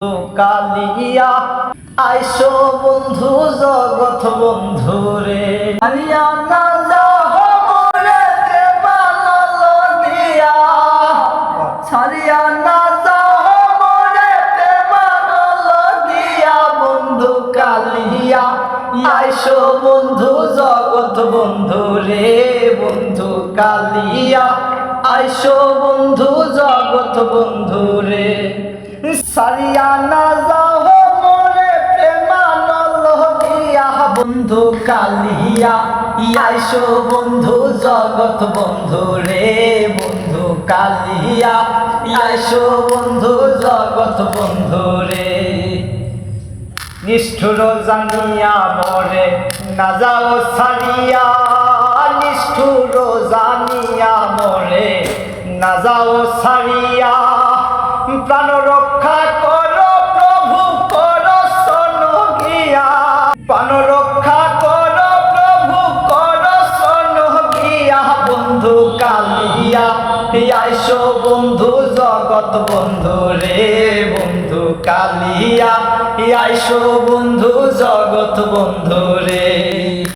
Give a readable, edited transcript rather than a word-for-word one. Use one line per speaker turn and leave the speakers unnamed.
কালিয়া আইসো বন্ধু জগৎ বন্ধু রে আলিয়া না যাও মোরে প্রেমানল দিয়া ছাড়িয়া না যাও মোরে প্রেমানল দিয়া বন্ধু কালিয়া আইসো বন্ধু জগৎ বন্ধু রে বন্ধু কালিয়া আইসো বন্ধু জগৎ বন্ধু রে সারিয়া না যাও মোরে প্রেমানল দিয়া বন্ধু কালিয়া আইসো বন্ধু জগৎ বন্ধু রে বন্ধু কালিয়া আইসো বন্ধু জগৎ বন্ধু রে নিষ্ঠুর জানিয়া মোরে না যাও সারিয়া নিষ্ঠুর জানিয়া মোরে না যাও সারিয়া প্রাণ রক্ষা করো প্রভু করো সনগিয়া প্রাণ রক্ষা করো প্রভু করো সনগিয়া বন্ধু কালিয়া আইসো বন্ধু জগৎ বন্ধু রে বন্ধু কালিয়া আইসো বন্ধু জগৎ বন্ধু রে।